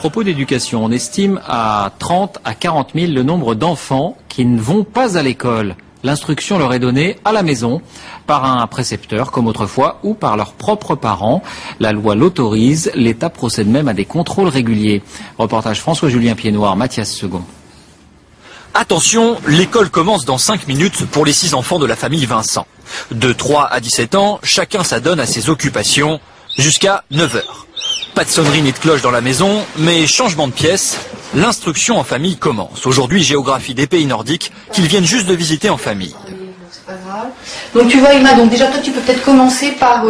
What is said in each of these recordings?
propos d'éducation, on estime à 30 à 40 000 le nombre d'enfants qui ne vont pas à l'école. L'instruction leur est donnée à la maison par un précepteur comme autrefois ou par leurs propres parents. La loi l'autorise, l'État procède même à des contrôles réguliers. Reportage François-Julien Piednoir, Mathias Second. Attention, l'école commence dans 5 minutes pour les 6 enfants de la famille Vincent. De 3 à 17 ans, chacun s'adonne à ses occupations jusqu'à 9 heures. Pas de sonnerie ni de cloche dans la maison, mais changement de pièce, l'instruction en famille commence. Aujourd'hui, géographie des pays nordiques qu'ils viennent juste de visiter en famille. Donc tu vois Emma, donc déjà toi tu peux peut-être commencer par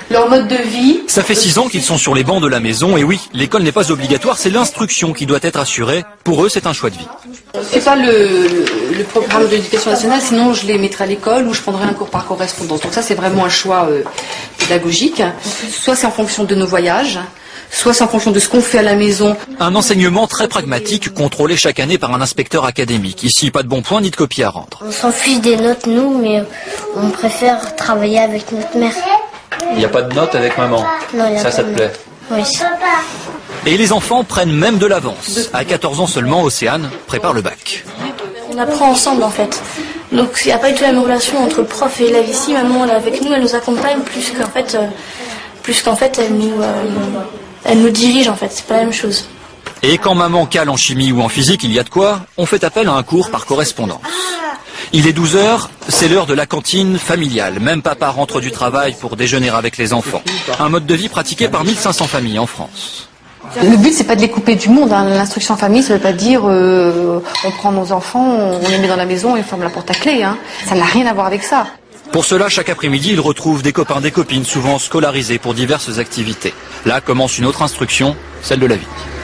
leur mode de vie. Ça fait 6 ans qu'ils sont sur les bancs de la maison et oui, l'école n'est pas obligatoire, c'est l'instruction qui doit être assurée. Pour eux, c'est un choix de vie. C'est pas le programme de l'éducation nationale, sinon je les mettrai à l'école ou je prendrai un cours par correspondance. Donc ça c'est vraiment un choix pédagogique. Soit c'est en fonction de nos voyages, soit c'est en fonction de ce qu'on fait à la maison. Un enseignement très pragmatique, contrôlé chaque année par un inspecteur académique. Ici, pas de bons points ni de copies à rendre. On s'en fiche des notes, nous, mais on préfère travailler avec notre mère. Il n'y a pas de notes avec maman. Non, ça te plaît? Oui. Et les enfants prennent même de l'avance. À 14 ans seulement, Océane prépare le bac. On apprend ensemble en fait. Donc il n'y a pas du tout la même relation entre le prof et l'élève ici. Maman elle est avec nous, elle nous accompagne plus qu'en fait elle nous dirige en fait. C'est pas la même chose. Et quand maman cale en chimie ou en physique, il y a de quoi, on fait appel à un cours par correspondance. Il est 12 heures, c'est l'heure de la cantine familiale. Même papa rentre du travail pour déjeuner avec les enfants. Un mode de vie pratiqué par 1500 familles en France. Le but c'est pas de les couper du monde, hein. L'instruction en famille ça veut pas dire on prend nos enfants, on les met dans la maison et on ferme la porte à clé. Hein. Ça n'a rien à voir avec ça. Pour cela, chaque après-midi, ils retrouvent des copains, des copines, souvent scolarisés pour diverses activités. Là commence une autre instruction, celle de la vie.